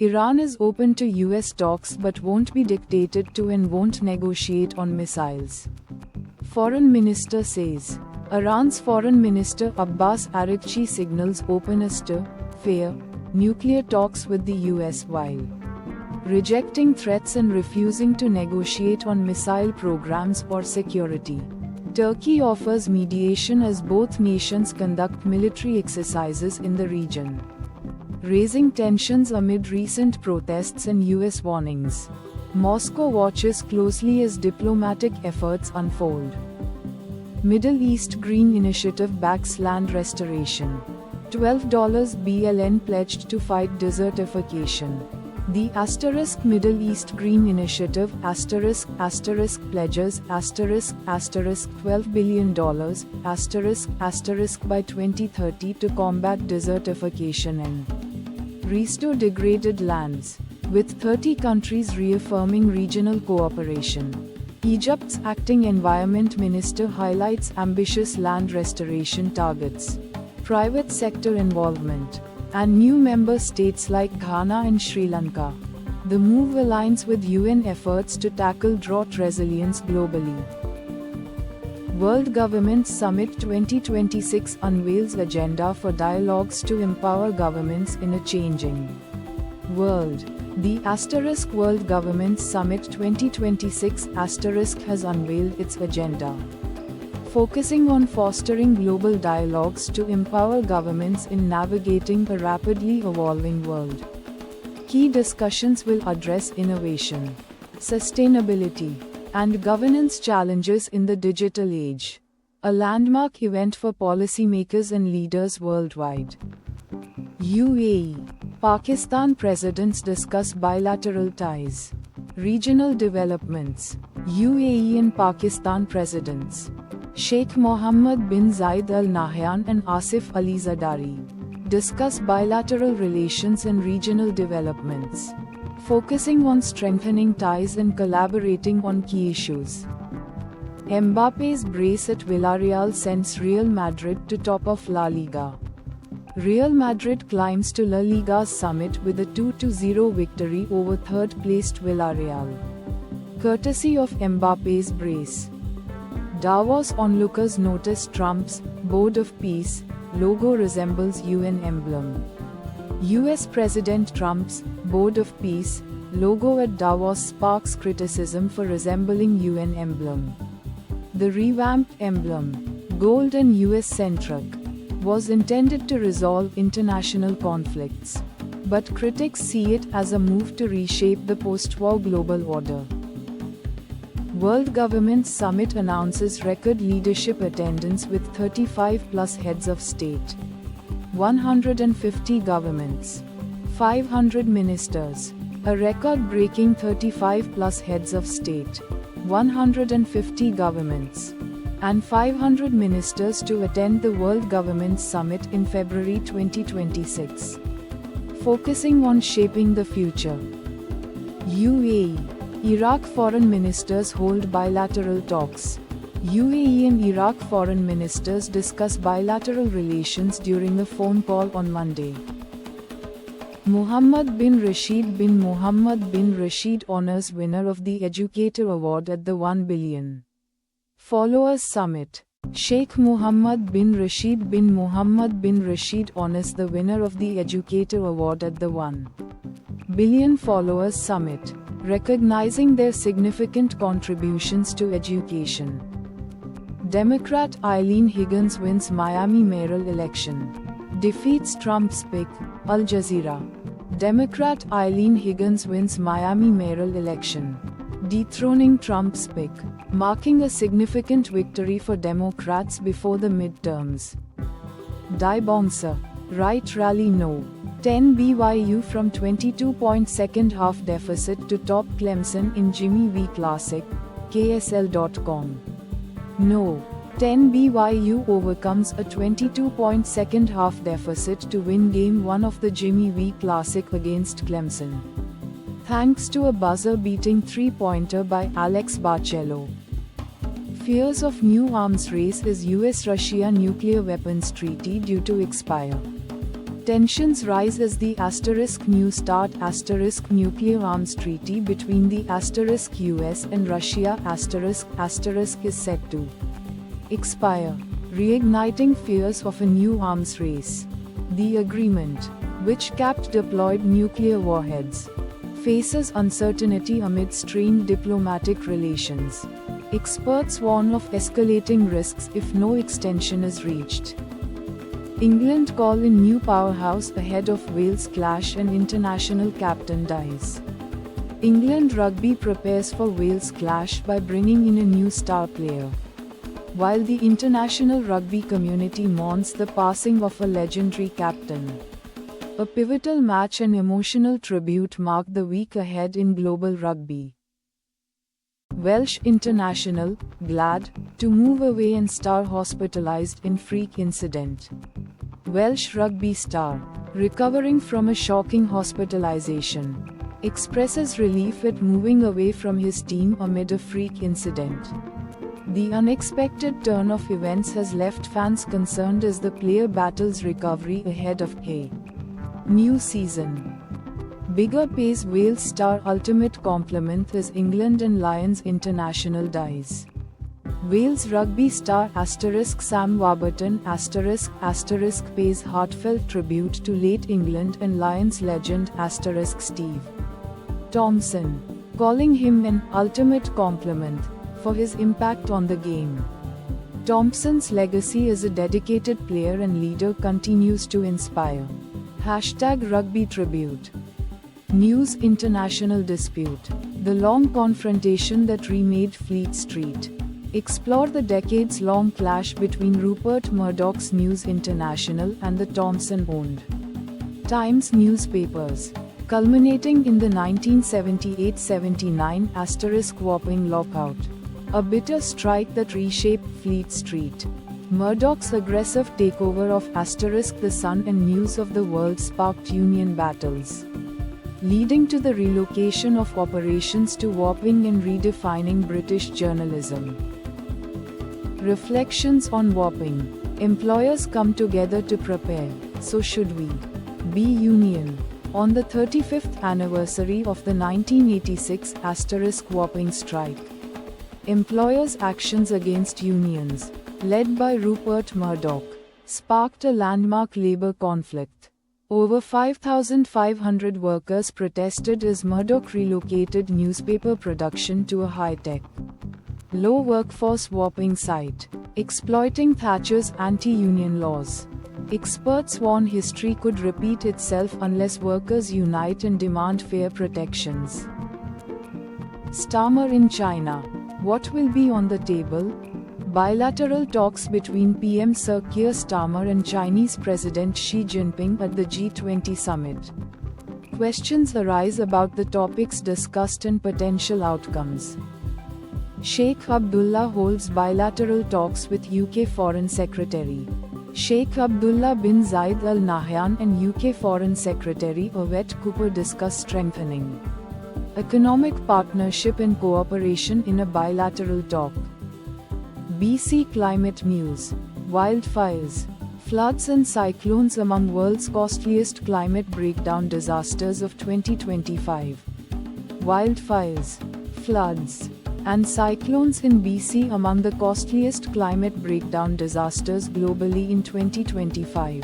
Iran is open to US talks but won't be dictated to and won't negotiate on missiles. Foreign Minister says. Iran's Foreign Minister Abbas Araghchi signals openness to fair nuclear talks with the US while rejecting threats and refusing to negotiate on missile programs or security. Turkey offers mediation as both nations conduct military exercises in the region, raising tensions amid recent protests and US warnings. Moscow watches closely as diplomatic efforts unfold. Middle East Green Initiative backs land restoration. $12 BLN pledged to fight desertification. The Middle East Green Initiative pledges $12 billion by 2030 to combat desertification and restore degraded lands, with 30 countries reaffirming regional cooperation. Egypt's acting environment minister highlights ambitious land restoration targets, private sector involvement, and new member states like Ghana and Sri Lanka. The move aligns with UN efforts to tackle drought resilience globally. World Governments Summit 2026 unveils agenda for dialogues to empower governments in a changing world. The World Governments Summit 2026 has unveiled its agenda, focusing on fostering global dialogues to empower governments in navigating a rapidly evolving world. Key discussions will address innovation, sustainability, and governance challenges in the digital age, a landmark event for policymakers and leaders worldwide. UAE, Pakistan presidents discuss bilateral ties. Regional developments. UAE and Pakistan presidents Sheikh Mohammed bin Zayed Al Nahyan and Asif Ali Zardari discuss bilateral relations and regional developments, focusing on strengthening ties and collaborating on key issues. Mbappe's brace at Villarreal sends Real Madrid to top of La Liga. Real Madrid climbs to La Liga's summit with a 2-0 victory over third-placed Villarreal, courtesy of Mbappe's brace. Davos onlookers notice Trump's Board of Peace logo resembles UN emblem. US President Trump's Board of Peace logo at Davos sparks criticism for resembling UN emblem. The revamped emblem, gold and US-centric, was intended to resolve international conflicts, but critics see it as a move to reshape the post-war global order. World Governments Summit announces record leadership attendance with 35+ heads of state, 150 governments, 500 ministers, a record-breaking 35+ heads of state, 150 governments, and 500 ministers to attend the World Governments Summit in February 2026, focusing on shaping the future. UAE, Iraq foreign ministers hold bilateral talks. UAE and Iraq foreign ministers discuss bilateral relations during a phone call on Monday. Mohammed bin Rashid honors winner of the Educator Award at the 1 billion Followers Summit. Sheikh Mohammed bin Rashid honors the winner of the Educator Award at the 1 billion Followers Summit, recognizing their significant contributions to education. Democrat Eileen Higgins wins Miami mayoral election, defeats Trump's pick. Al Jazeera. Democrat Eileen Higgins wins Miami mayoral election, dethroning Trump's pick, marking a significant victory for Democrats before the midterms. Die Bongsa. Right rally no. 10 BYU from 22-point second-half deficit to top Clemson in Jimmy V Classic, KSL.com. No. 10 BYU overcomes a 22-point second-half deficit to win Game 1 of the Jimmy V Classic against Clemson, thanks to a buzzer-beating three-pointer by Alex Barcello. Fears of new arms race as US-Russia nuclear weapons treaty due to expire. Tensions rise as the New START nuclear arms treaty between the US and Russia is set to expire, reigniting fears of a new arms race. The agreement, which capped deployed nuclear warheads, faces uncertainty amid strained diplomatic relations. Experts warn of escalating risks if no extension is reached. England call in new powerhouse ahead of Wales clash and international captain dies. England rugby prepares for Wales clash by bringing in a new star player. While the international rugby community mourns the passing of a legendary captain, a pivotal match and emotional tribute mark the week ahead in global rugby. Welsh international, glad to move away and star hospitalized in freak incident. Welsh rugby star, recovering from a shocking hospitalization, expresses relief at moving away from his team amid a freak incident. The unexpected turn of events has left fans concerned as the player battles recovery ahead of a new season. Bigger pays Wales star ultimate compliment as England and Lions international dies. Wales rugby star Sam Warburton pays heartfelt tribute to late England and Lions legend Steve Thomson, calling him an ultimate compliment for his impact on the game. Thompson's legacy as a dedicated player and leader continues to inspire. #Rugby Tribute. News International dispute. The long confrontation that remade Fleet Street. Explore the decades-long clash between Rupert Murdoch's News International and the Thomson-owned Times newspapers, culminating in the 1978-79 Wapping lockout, a bitter strike that reshaped Fleet Street. Murdoch's aggressive takeover of The Sun and News of the World sparked union battles, leading to the relocation of operations to Wapping and redefining British journalism. Reflections on Wapping. Employers come together to prepare, so should we. Be Union. On the 35th anniversary of the 1986 Wapping strike, employers' actions against unions, led by Rupert Murdoch, sparked a landmark labor conflict. Over 5,500 workers protested as Murdoch relocated newspaper production to a high-tech, low-workforce Wapping site, exploiting Thatcher's anti-union laws. Experts warn history could repeat itself unless workers unite and demand fair protections. Starmer in China. What will be on the table? Bilateral talks between PM Sir Keir Starmer and Chinese President Xi Jinping at the G20 summit. Questions arise about the topics discussed and potential outcomes. Sheikh Abdullah holds bilateral talks with UK Foreign Secretary Sheikh Abdullah bin Zayed Al Nahyan and UK Foreign Secretary Yvette Cooper discuss strengthening economic partnership and cooperation in a bilateral talk. BC Climate News. Wildfires, floods and cyclones among world's costliest climate breakdown disasters of 2025. Wildfires, floods, and cyclones in BC among the costliest climate breakdown disasters globally in 2025.